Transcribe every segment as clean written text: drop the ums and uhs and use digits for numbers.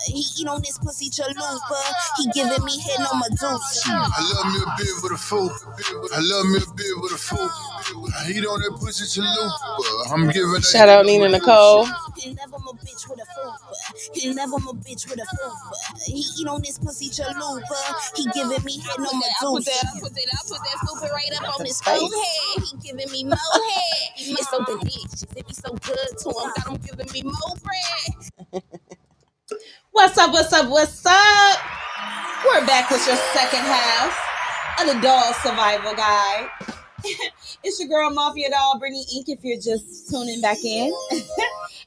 He eat on this pussy chalupa. He giving me head on Medusa. I love me a bit with a fool. I love me a bit with a fool. He on that pussy chalupa. I'm giving. Shout out Nina Nicole. He never my bitch with a fupa. He never my bitch with a fupa. He eat on this pussy chalupa. He giving me head on Medusa. I put that fupa right up on his forehead. He giving me more head. It's so delicious. It be so good to him. Got him giving me more bread. What's up? We're back with your second half of the Doll Survival Guide. It's your girl Mafia Doll, Brittany Inc. if you're just tuning back in.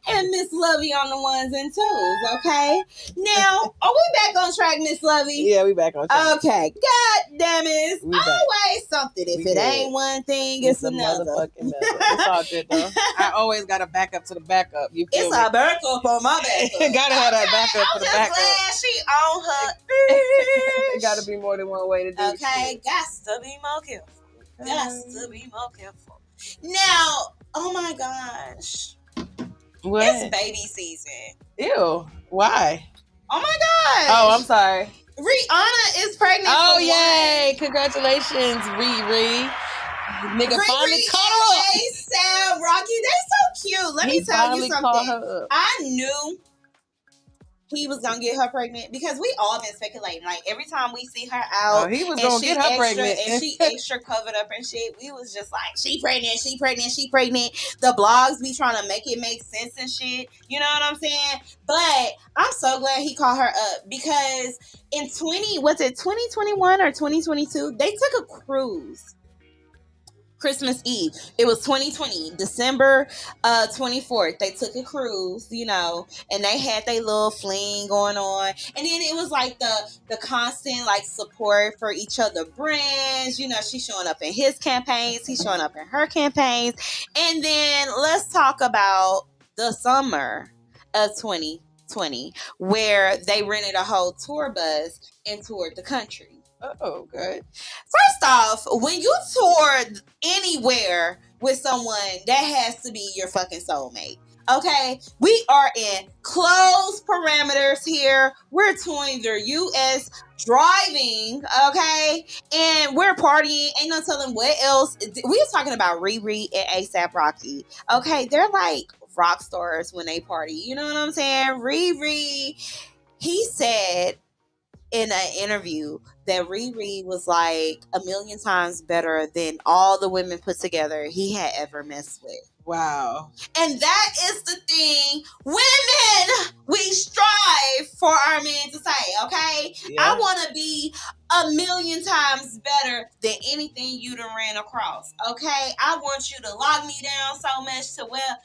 And Miss Lovey on the ones and twos, okay? Now, are we back on track, Miss Lovey? Yeah, we back on track. Okay. God damn it. It's always something. If it ain't one thing, it's another. Motherfucking mother. It's all good, though. I always got to back up to the backup. You feel It's a backup on my backup. Gotta have that backup for the backup. I'm just glad she on her. It got to be more than one way to do it. Okay, got to be more careful. Got to be more careful. Now, oh my gosh. What? It's baby season. Ew. Why? Oh my gosh. Oh, I'm sorry. Rihanna is pregnant. Oh, yay. Congratulations, Riri. Nigga finally caught her up. ASAP Rocky. They so cute. Let me tell you something. I knew he was gonna get her pregnant because we all been speculating. Like every time we see her out, he was gonna get her pregnant, and she extra covered up and shit. We was just like, she pregnant. The blogs be trying to make it make sense and shit. You know what I'm saying? But I'm so glad he called her up because in 2021 or 2022, they took a cruise. Christmas Eve. It was 2020, December 24th. They took a cruise, you know, and they had their little fling going on. And then it was like the constant like support for each other brands. You know, she's showing up in his campaigns, he's showing up in her campaigns. And then let's talk about the summer of 2020, where they rented a whole tour bus and toured the country. Oh, good. First off, when you tour anywhere with someone, that has to be your fucking soulmate. Okay? We are in closed parameters here. We're touring the U.S. driving, okay? And we're partying. Ain't no telling what else. We was talking about Riri and ASAP Rocky. Okay? They're like rock stars when they party. You know what I'm saying? Riri, he said in an interview that Riri was like 1,000,000 times better than all the women put together he had ever messed with. Wow. And that is the thing, women, we strive for our men to say, okay? Yeah. I want to be 1,000,000 times better than anything you done ran across, okay? I want you to lock me down so much to where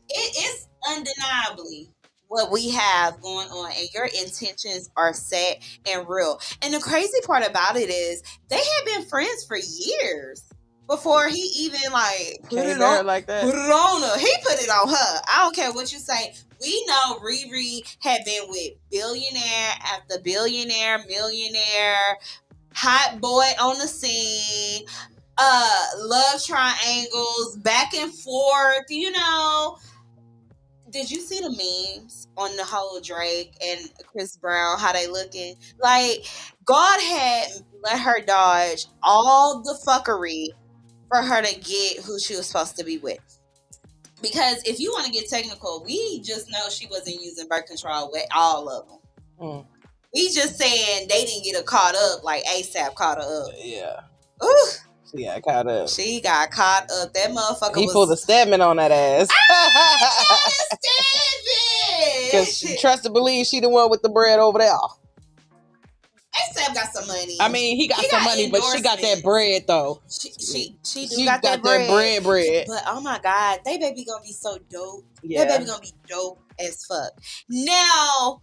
it is undeniably what we have going on, and your intentions are set and real. And the crazy part about it is they had been friends for years before he even like put it on like that. Put it on her. He put it on her. I don't care what you say. We know Riri had been with billionaire after billionaire, millionaire, hot boy on the scene, love triangles, back and forth, you know. Did you see the memes on the whole Drake and Chris Brown, how they looking? Like, God had let her dodge all the fuckery for her to get who she was supposed to be with. Because if you want to get technical, we just know she wasn't using birth control with all of them. Mm. We just saying they didn't get her caught up like ASAP caught her up. Yeah. Ooh. She got caught up. She got caught up. That motherfucker He pulled a Stedman on that ass. Because she trusts to believe she the one with the bread over there. ASAP got some money. I mean, he got some money, but she got that bread, though. She got that bread. But, oh, my God. They baby gonna be so dope. Yeah. They baby gonna be dope as fuck. Now,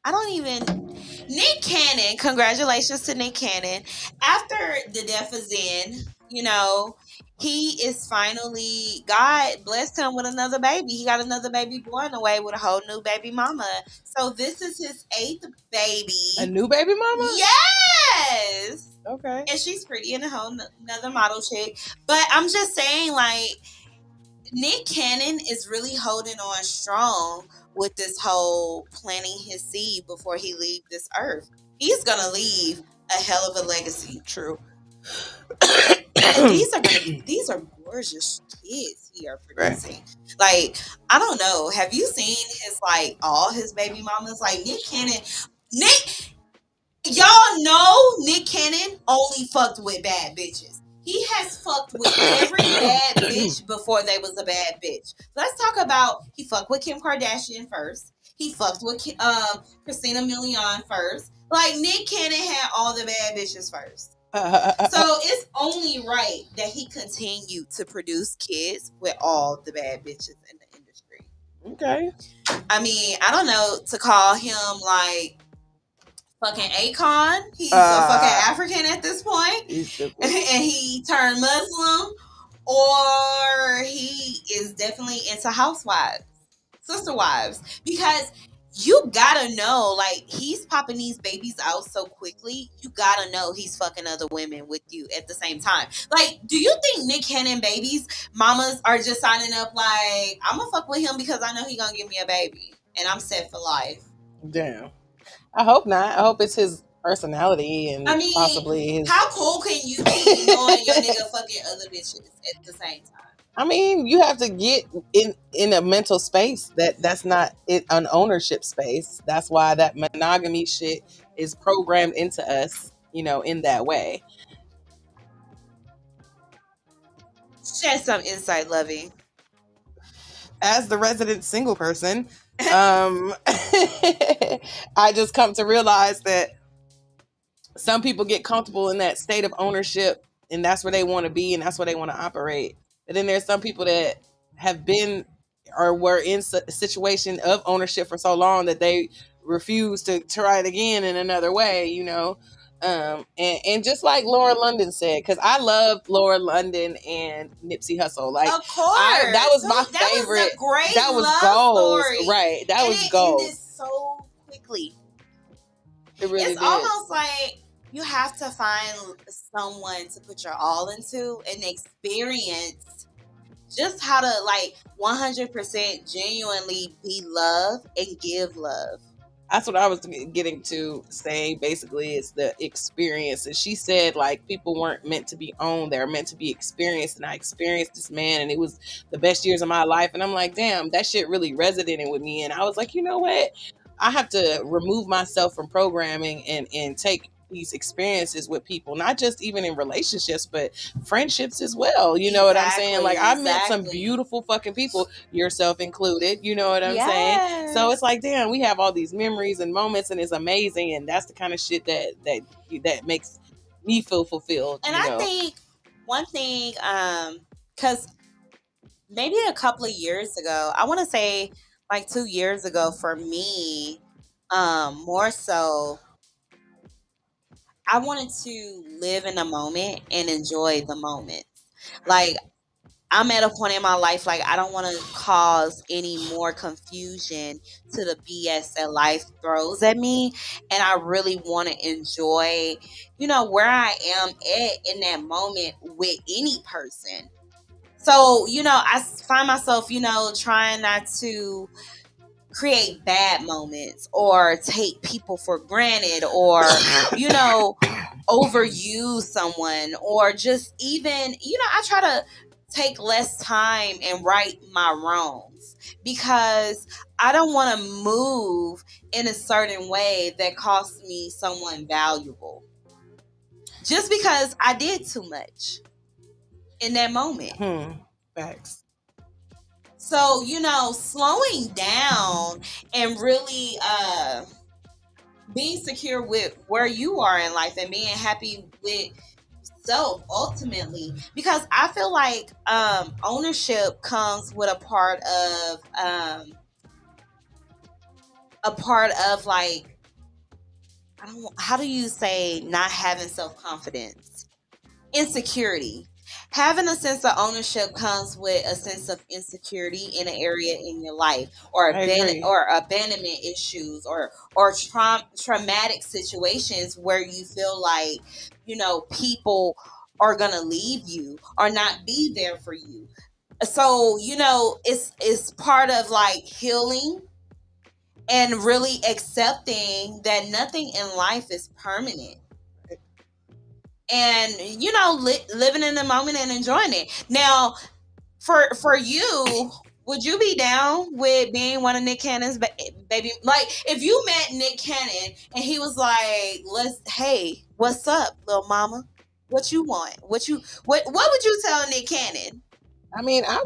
I don't even... Nick Cannon, congratulations to Nick Cannon. After the death is in, you know, he is finally, God blessed him with another baby. He got another baby born away with a whole new baby mama. So this is his 8th baby. A new baby mama? Yes! Okay. And she's pretty and a whole another model chick. But I'm just saying, like, Nick Cannon is really holding on strong with this whole planting his seed before he leaves this earth. He's gonna leave a hell of a legacy. True. And these are gorgeous kids he are producing. Right. Like, I don't know. Have you seen his all his baby mamas? Like Nick Cannon. Y'all know Nick Cannon only fucked with bad bitches. He has fucked with every bad bitch before they was a bad bitch. Let's talk about he fucked with Kim Kardashian first. He fucked with Christina Milian first. Like Nick Cannon had all the bad bitches first. So it's only right that he continued to produce kids with all the bad bitches in the industry. Okay. I mean, I don't know to call him fucking Akon. He's a fucking African at this point. And he turned Muslim. Or he is definitely into housewives, sister wives. Because you gotta know, he's popping these babies out so quickly. You gotta know he's fucking other women with you at the same time. Do you think Nick Cannon babies, mamas are just signing up I'm gonna fuck with him because I know he gonna give me a baby and I'm set for life? Damn. I hope not. I hope it's his personality and possibly his... How cool can you be knowing your nigga fucking other bitches at the same time? I mean, you have to get in a mental space that's not an ownership space. That's why that monogamy shit is programmed into us, in that way. Share some insight, Lovey. As the resident single person, I just come to realize that some people get comfortable in that state of ownership and that's where they want to be and that's where they want to operate. And then there's some people that have been or were in a situation of ownership for so long that they refuse to try it again in another way, and just like Laura London said, because I love Laura London and Nipsey Hussle. Of course, that was my favorite. That was gold, story. Right? That was gold. It ended so quickly. It really it's did. Almost like you have to find someone to put your all into and experience just how to 100% genuinely be love and give love. That's what I was getting to saying. Basically, it's the experience. And she said people weren't meant to be owned; they're meant to be experienced. And I experienced this man, and it was the best years of my life. And I'm like, damn, that shit really resonated with me. And I was like, you know what? I have to remove myself from programming and take these experiences with people, not just even in relationships, but friendships as well. You know what I'm saying? I met some beautiful fucking people, yourself included. You know what I'm saying? So it's damn, we have all these memories and moments, and it's amazing. And that's the kind of shit that makes me feel fulfilled. And I think one thing, because maybe a couple of years ago, I want to say 2 years ago for me, more so, I wanted to live in the moment and enjoy the moment. I'm at a point in my life, I don't want to cause any more confusion to the BS that life throws at me. And I really want to enjoy, where I am at in that moment with any person. So, I find myself, trying not to create bad moments or take people for granted or overuse someone or just even I try to take less time and right my wrongs because I don't want to move in a certain way that costs me someone valuable just because I did too much in that moment. Facts. So, slowing down and really being secure with where you are in life and being happy with self ultimately. Because I feel like ownership comes with a part of how do you say not having self-confidence? Insecurity. Having a sense of ownership comes with a sense of insecurity in an area in your life, or abandonment issues, or traumatic situations where you feel like people are gonna leave you or not be there for you. So, it's part of like healing and really accepting that nothing in life is permanent. And living in the moment and enjoying it. Now, for you, would you be down with being one of Nick Cannon's baby? Like, if you met Nick Cannon and he was like, hey, what's up, little mama? What you want? What would you tell Nick Cannon? I mean, I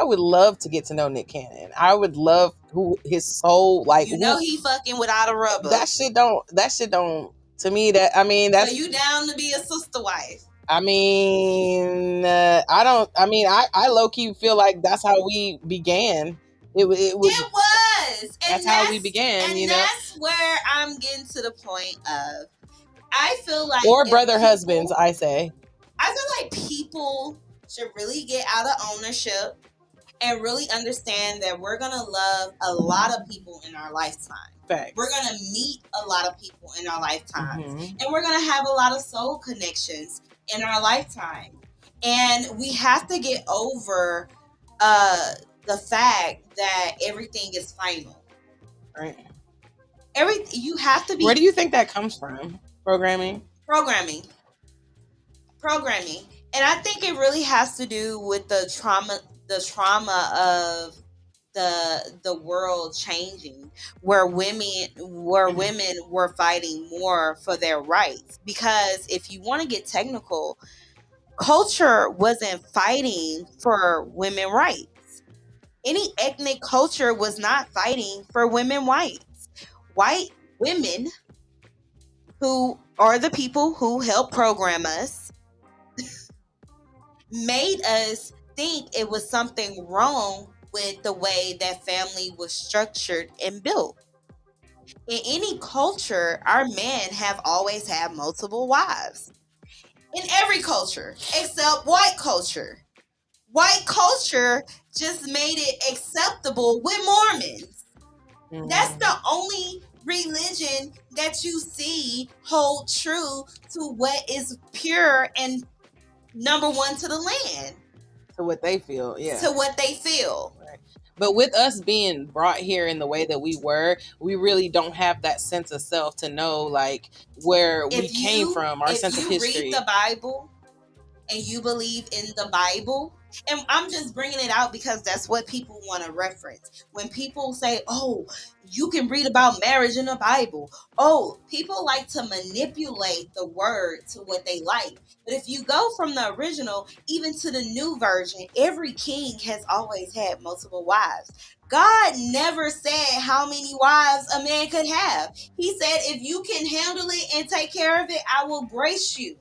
would love to get to know Nick Cannon. I would love who his soul, like, he fucking without a rubber. That shit don't to me, that, I mean, that's, so you down to be a sister wife? I mean, I low-key feel like that's how we began. It was. That's how we began, and that's where I'm getting to the point of, I feel like, or brother husbands, I say. I feel like people should really get out of ownership and really understand that we're gonna love a lot of people in our lifetime. Facts. We're gonna meet a lot of people in our lifetimes, and we're gonna have a lot of soul connections in our lifetime. And we have to get over the fact that everything is final. Right. You have to be. Where do you think that comes from? Programming. And I think it really has to do with the trauma of the world changing, where women were fighting more for their rights. Because if you want to get technical, culture wasn't fighting for women rights. Any ethnic culture was not fighting for women rights. White women, who are the people who helped program us, made us think it was something wrong with the way that family was structured and built. In any culture, our men have always had multiple wives. In every culture, except white culture. White culture just made it acceptable with Mormons. That's the only religion that you see hold true to what is pure and number one to the land. To what they feel, yeah. To what they feel. Right. But with us being brought here in the way that we were, we really don't have that sense of self to know, like, where we came from, our sense of history. If you read the Bible and you believe in the Bible, and I'm just bringing it out because that's what people want to reference. When people say, oh, you can read about marriage in the Bible. Oh, people like to manipulate the word to what they like. But if you go from the original, even to the new version, every king has always had multiple wives. God never said how many wives a man could have. He said, if you can handle it and take care of it, I will grace you.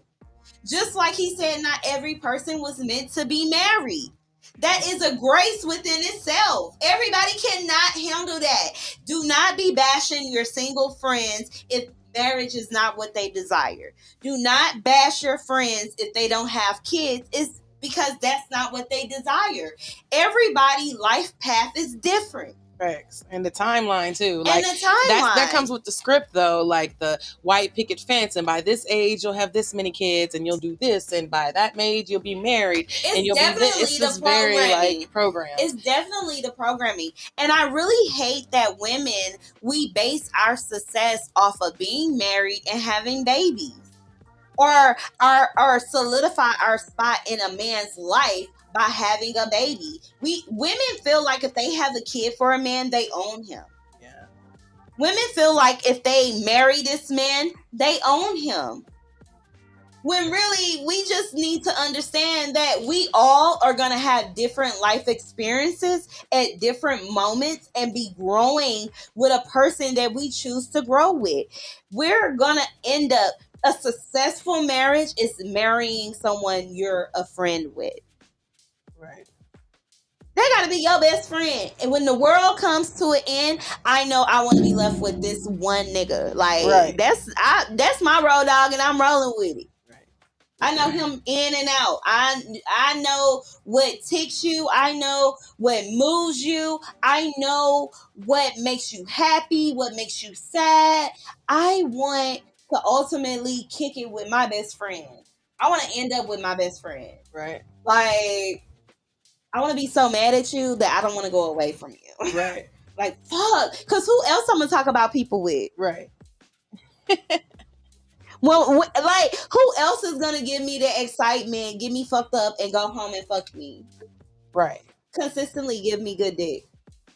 Just like he said, not every person was meant to be married. That is a grace within itself. Everybody cannot handle that. Do not be bashing your single friends if marriage is not what they desire. Do not bash your friends if they don't have kids. It's because that's not what they desire. Everybody's life path is different. Facts. And the timeline too. And like the timeline. That comes with the script though, like the white picket fence, and by this age you'll have this many kids and you'll do this, and by that age you'll be married. And you'll be this. It's just very like program. It's definitely the programming. And I really hate that women, we base our success off of being married and having babies. Or solidify our spot in a man's life by having a baby. Women feel like if they have a kid for a man, they own him. Yeah. Women feel like if they marry this man, they own him. When really, we just need to understand that we all are going to have different life experiences at different moments and be growing with a person that we choose to grow with. We're going to end up, a successful marriage is marrying someone you're a friend with. Right. They gotta be your best friend. And when the world comes to an end, I know I want to be left with this one nigga. Like, right. That's my road dog, and I'm rolling with it. Right. I know him in and out. I know what ticks you. I know what moves you. I know what makes you happy, what makes you sad. I want to ultimately kick it with my best friend. I want to end up with my best friend. Right. Like, I want to be so mad at you that I don't want to go away from you. Right. Like, fuck. Because who else I'm going to talk about people with? Right. Well, like, who else is going to give me the excitement, get me fucked up, and go home and fuck me? Right. Consistently give me good dick.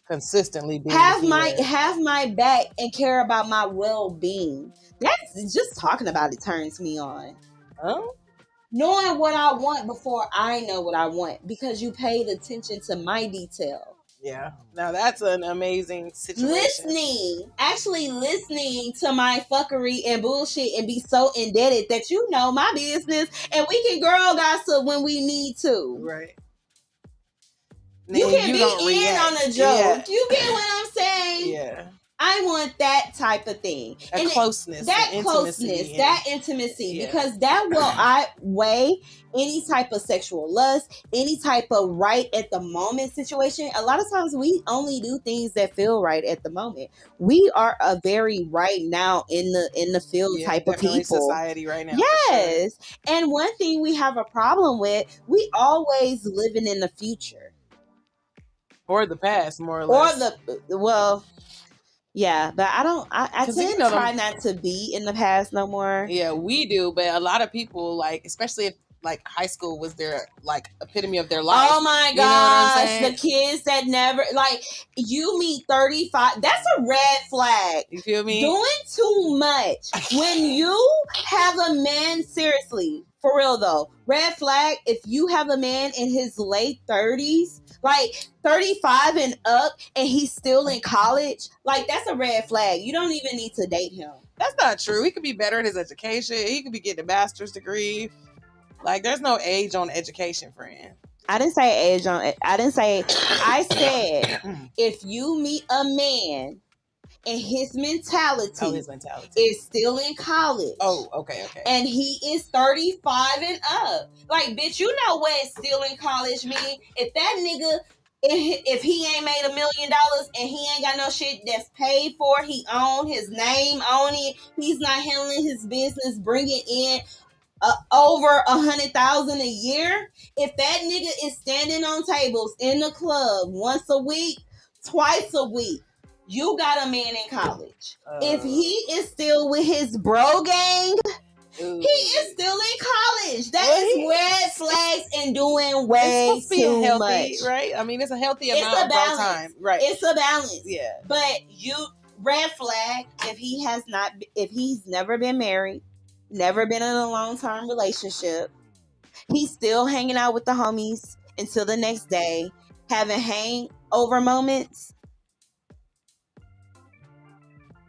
Consistently being have my back and care about my well-being. That's just talking about it turns me on. Oh? Knowing what I want before I know what I want, because you paid attention to my detail. Yeah. Now that's an amazing situation. Actually listening to my fuckery and bullshit and be so indebted that you know my business and we can girl gossip when we need to. Right. You can be in on a joke. Yeah. You get what I'm saying? Yeah. I want that type of thing. Closeness. That intimacy. Yeah. Because that will outweigh any type of sexual lust, any type of right at the moment situation. A lot of times we only do things that feel right at the moment. We are a very right now in the field type of people. Society right now. Yes. Sure. And one thing we have a problem with, we always living in the future. Or the past, more or less. Yeah, but I tend to try not to be in the past no more. Yeah, we do, but a lot of people, like, especially if, like, high school was their, like, epitome of their life. Oh my gosh, the kids that never, like, you meet 35, that's a red flag. You feel me? Doing too much. When you have a man, seriously, for real though, red flag, if you have a man in his late 30s, like 35 and up, and he's still in college, like, that's a red flag. You don't even need to date him. That's not true. He could be better at his education. He could be getting a master's degree. Like, there's no age on education, friend. I didn't say age on it. I said, if you meet a man and his mentality is still in college. Oh, okay. And he is 35 and up. Like, bitch, you know what still in college mean? If that nigga, if he ain't made $1 million and he ain't got no shit that's paid for, he own his name on it, he's not handling his business, bringing in over 100,000 a year. If that nigga is standing on tables in the club once a week, twice a week, you got a man in college. If he is still with his bro gang, he is still in college. That is red flags and doing way too healthy, much. Right? I mean, it's a healthy amount of bro time. Right. It's a balance. Yeah. But red flag, if he's never been married, never been in a long-term relationship, he's still hanging out with the homies until the next day, having hangover moments,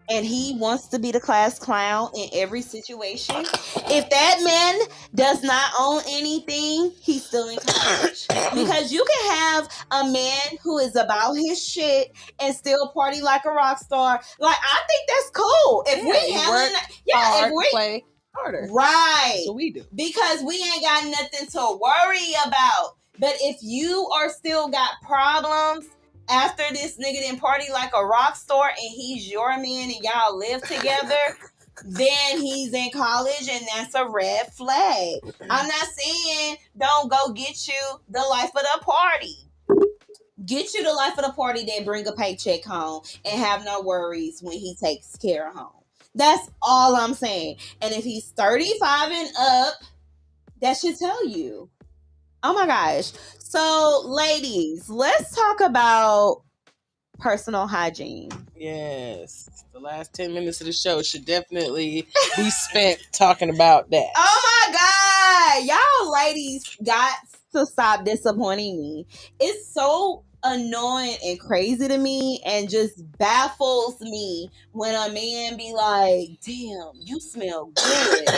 and he wants to be the class clown in every situation. If that man does not own anything, he's still in college. Because you can have a man who is about his shit and still party like a rock star. Like, I think that's cool. If we play harder. Right. That's what we do. Because we ain't got nothing to worry about. But if you are still got problems after this nigga didn't party like a rock star and he's your man and y'all live together, then he's in college and that's a red flag. I'm not saying don't go get you the life of the party. Get you the life of the party, then bring a paycheck home and have no worries when he takes care of home. That's all I'm saying. And if he's 35 and up, that should tell you. Oh my gosh. So, ladies, let's talk about personal hygiene. Yes. The last 10 minutes of the show should definitely be spent talking about that. Oh my God. Y'all ladies got to stop disappointing me. It's so annoying and crazy to me and just baffles me when a man be like, damn, you smell good.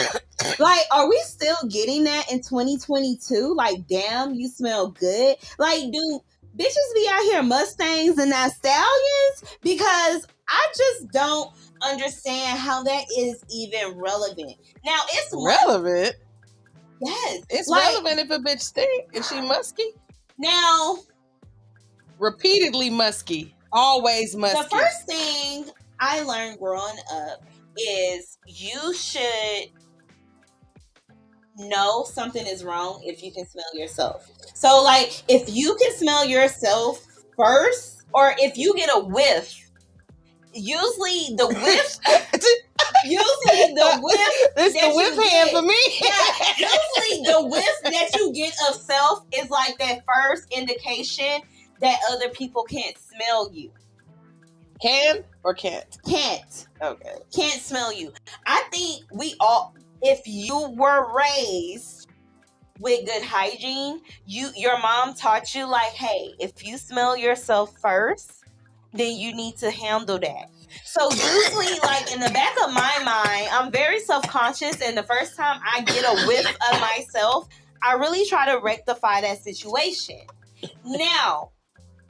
Like, are we still getting that in 2022? Like, damn, you smell good. Like, do bitches be out here Mustangs and not stallions? Because I just don't understand how that is even relevant. Now, it's relevant. Yes. It's relevant if a bitch stink. If she musky. Now, repeatedly musky. Always musky. The first thing I learned growing up is you should know something is wrong if you can smell yourself. So, like, if you can smell yourself first, or if you get a whiff, usually the whiff, It's the whiff hand for me. usually the whiff that you get of self is like that first indication that other people can't smell you. Can or can't? Can't. Okay. Can't smell you. I think we all, if you were raised with good hygiene, your mom taught you like, hey, if you smell yourself first, then you need to handle that. So usually, like, in the back of my mind, I'm very self-conscious, and the first time I get a whiff of myself, I really try to rectify that situation. Now,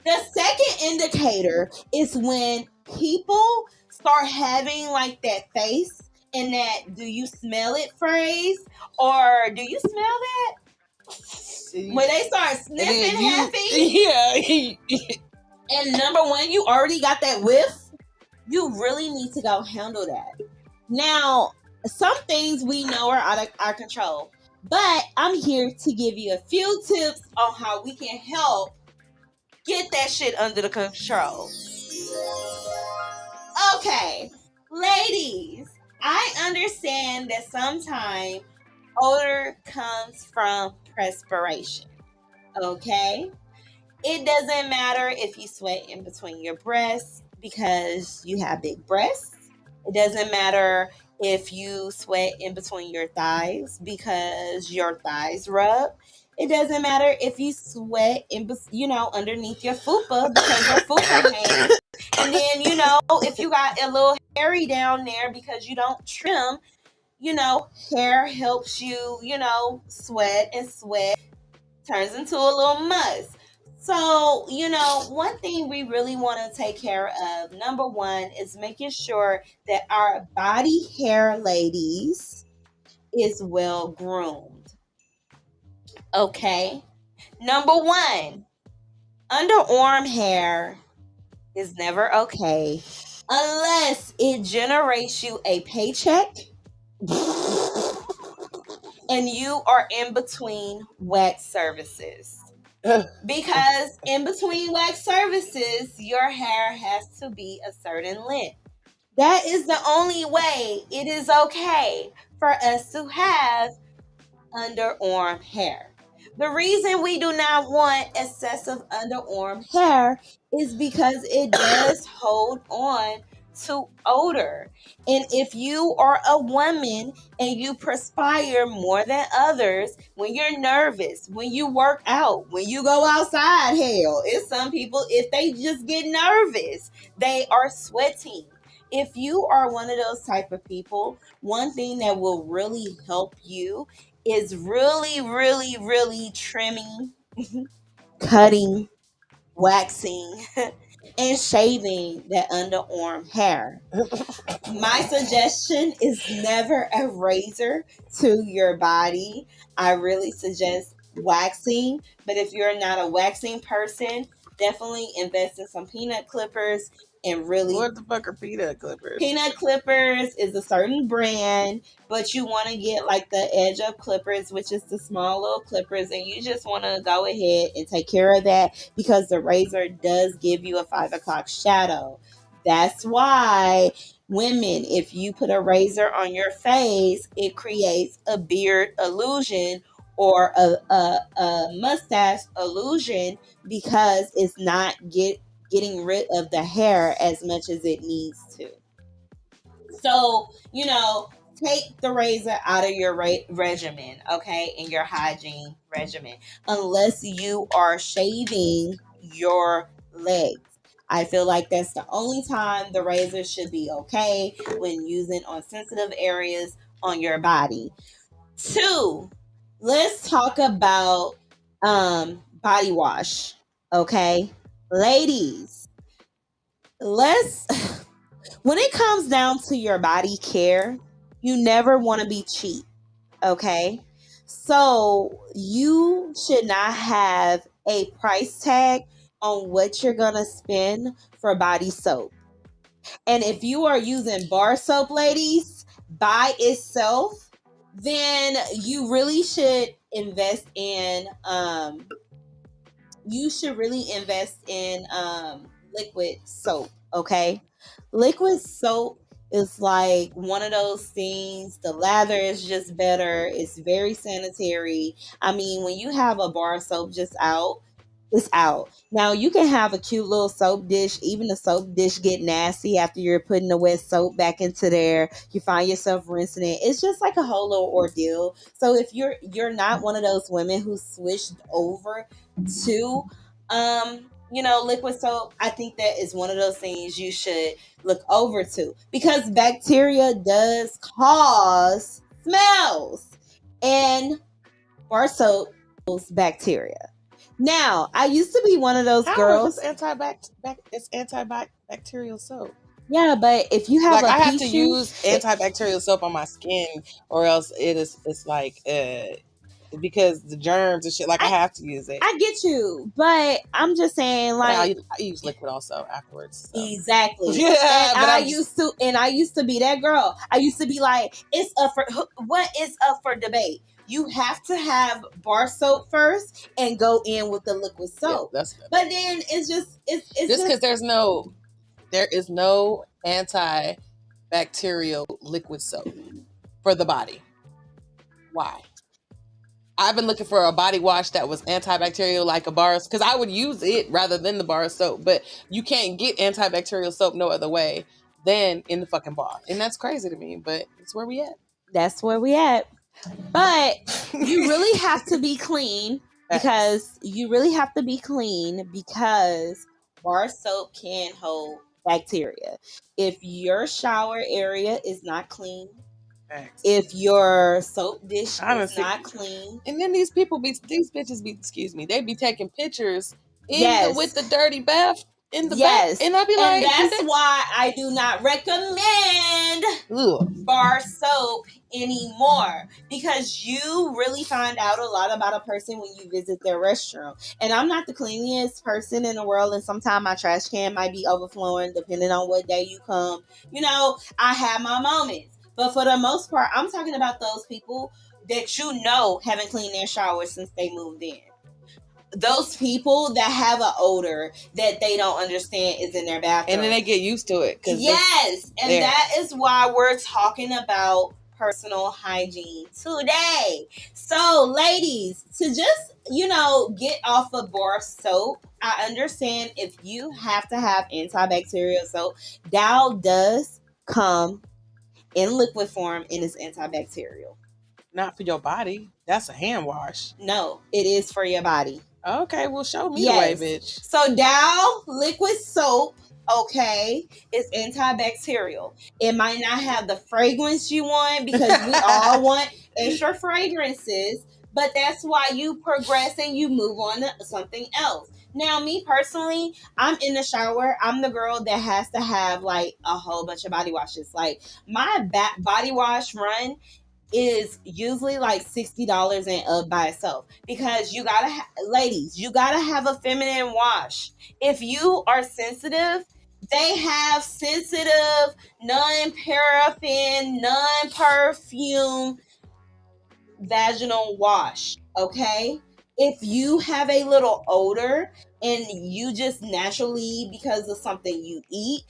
the second indicator is when people start having like that face and that "do you smell it" phrase, or "do you smell that?" When they start sniffing happy, and number one, you already got that whiff, you really need to go handle that. Now, some things we know are out of our control, but I'm here to give you a few tips on how we can help get that shit under the control. Okay, ladies, I understand that sometimes odor comes from perspiration. Okay? It doesn't matter if you sweat in between your breasts because you have big breasts. It doesn't matter if you sweat in between your thighs because your thighs rub. It doesn't matter if you sweat underneath your fupa because your fupa hangs. And then, if you got a little hairy down there because you don't trim, hair helps you, sweat, and sweat turns into a little must. So, one thing we really want to take care of, number one, is making sure that our body hair, ladies, is well groomed. Okay? Number one, underarm hair is never okay unless it generates you a paycheck and you are in between wax services. Because in between wax services, your hair has to be a certain length. That is the only way it is okay for us to have underarm hair. The reason we do not want excessive underarm hair is because it does hold on to odor. And if you are a woman and you perspire more than others, when you're nervous, when you work out, when you go outside, hell, it's some people, if they just get nervous, they are sweating. If you are one of those type of people, one thing that will really help you is really, really, really trimming, cutting, waxing, and shaving that underarm hair. My suggestion is never a razor to your body. I really suggest waxing, but if you're not a waxing person, definitely invest in some peanut clippers and really. What the fuck are peanut clippers? Peanut clippers is a certain brand, but you want to get like the edge up clippers, which is the small little clippers, and you just want to go ahead and take care of that because the razor does give you a 5 o'clock shadow. That's why women, if you put a razor on your face, it creates a beard illusion or a mustache illusion because it's not getting rid of the hair as much as it needs to. So, take the razor out of your regimen, okay, in your hygiene regimen, unless you are shaving your legs. I feel like that's the only time the razor should be okay when using on sensitive areas on your body. 2, let's talk about body wash, okay? Ladies, when it comes down to your body care, you never want to be cheap, okay? So you should not have a price tag on what you're going to spend for body soap. And if you are using bar soap, ladies, by itself, then you really should invest in liquid soap, okay? Liquid soap is like one of those things. The lather is just better. It's very sanitary. I mean, when you have a bar of soap just out, it's out. Now you can have a cute little soap dish. Even the soap dish get nasty after you're putting the wet soap back into there. You find yourself rinsing it. It's just like a whole little ordeal. So if you're not one of those women who switched over to liquid soap, I think that is one of those things you should look over to, because bacteria does cause smells, and bar soap kills bacteria. Now, I used to be one of those girls. It's antibacterial soap. Yeah, but if you have like, a I have to Pichu, use antibacterial soap on my skin, or else it's like because the germs and shit. Like, I have to use it. I get you, but I'm just saying, like, I use liquid also afterwards. So. Exactly. Yeah, and I used to be that girl. I used to be like, it's up for debate. You have to have bar soap first and go in with the liquid soap. Yeah, but then it's just because there is no antibacterial liquid soap for the body. Why? I've been looking for a body wash that was antibacterial, like a bar, because I would use it rather than the bar soap. But you can't get antibacterial soap no other way than in the fucking bar, and that's crazy to me. But it's where we at. That's where we at. But you really have to be clean because bar soap can hold bacteria. If your shower area is not clean, if your soap dish is not clean, and then these bitches they be taking pictures with the dirty bath in the back, and I be like, that's why I do not recommend bar soap anymore, because you really find out a lot about a person when you visit their restroom. And I'm not the cleanliest person in the world, and sometimes my trash can might be overflowing depending on what day you come. I have my moments. But for the most part, I'm talking about those people that haven't cleaned their showers since they moved in. Those people that have an odor that they don't understand is in their bathroom. And then they get used to it. Yes. And that is why we're talking about personal hygiene today. So, ladies, to just, get off of bar soap, I understand if you have to have antibacterial soap. Dow does come in liquid form and is antibacterial. Not for your body. That's a hand wash. No, it is for your body. Okay, well, show me the way, bitch. So Dow liquid soap, is antibacterial. It might not have the fragrance you want, because we all want extra fragrances, but that's why you progress and you move on to something else. Now, me personally, I'm in the shower. I'm the girl that has to have like a whole bunch of body washes. Like, my body wash run is usually like $60 and up by itself, because you gotta ladies, you gotta have a feminine wash. If you are sensitive, they have sensitive, non-paraffin, non-perfume vaginal wash. If you have a little odor and you just naturally, because of something you eat,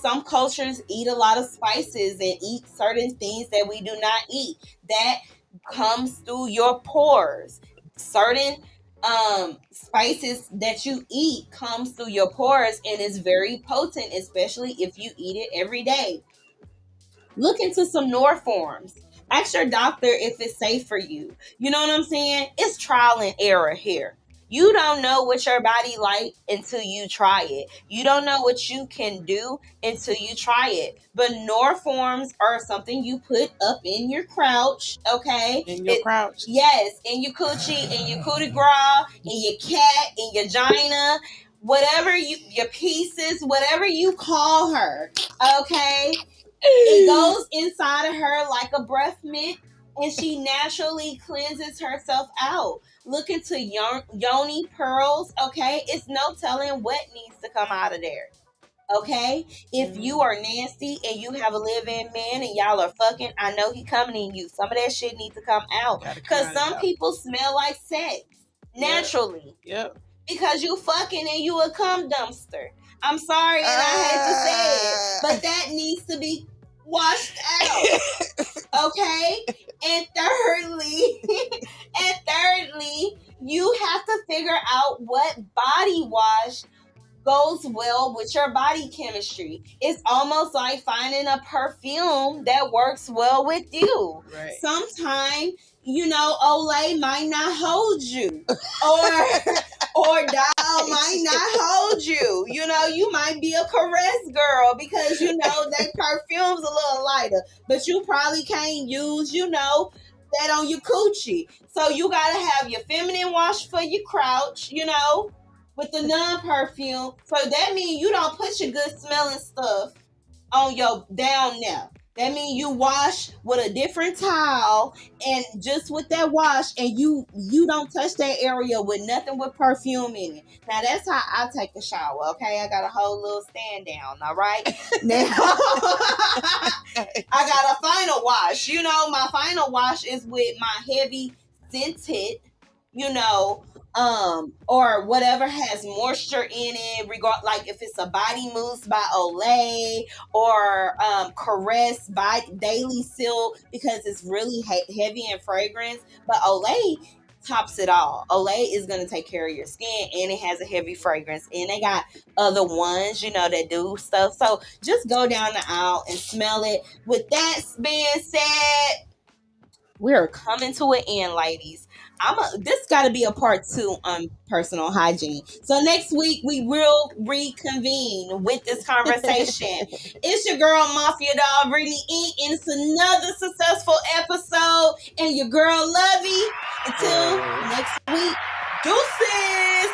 some cultures eat a lot of spices and eat certain things that we do not eat, that comes through your pores. Certain spices that you eat comes through your pores and is very potent, especially if you eat it every day. Look into some Norforms. Ask your doctor if it's safe for you. You know what I'm saying? It's trial and error here. You don't know what your body like until you try it. You don't know what you can do until you try it. But Norforms are something you put up in your crouch, In your crouch. Yes, in your coochie, in your cootie gras, in your cat, in your gina, whatever your pieces, whatever you call her, It goes inside of her like a breath mint, and she naturally cleanses herself out. Look into yoni pearls, It's no telling what needs to come out of there, Okay, if you are nasty and you have a live-in man and y'all are fucking, I know he coming in you. Some of that shit needs to come out because some people smell like sex naturally. Yep. Because you fucking and you a cum dumpster. I'm sorry and I hate to say it, but that needs to be washed out. Okay, and thirdly, you have to figure out what body wash goes well with your body chemistry. It's almost like finding a perfume that works well with you. Right. Sometimes, Olay might not hold you. Or Dial might not hold you. You might be a caress girl because that perfume's a little lighter. But you probably can't use, that on your coochie. So you gotta have your feminine wash for your crouch, with the non-perfume. So that means you don't put your good smelling stuff on your down there. That means you wash with a different towel and just with that wash, and you don't touch that area with nothing with perfume in it. Now that's how I take a shower, okay? I got a whole little stand down, all right? Now I got a final wash. My final wash is with my heavy scented, or whatever has moisture in it, like if it's a body mousse by Olay or Caress by Daily Silk, because it's really heavy in fragrance. But Olay tops it all. Olay is going to take care of your skin, and it has a heavy fragrance, and they got other ones, that do stuff. So just go down the aisle and smell it. With that being said, we're coming to an end, ladies. This got to be a part 2 on personal hygiene. So next week we will reconvene with this conversation. It's your girl Mafia Doll Brittany Inc. and it's another successful episode. And your girl Lovey. Until next week, deuces.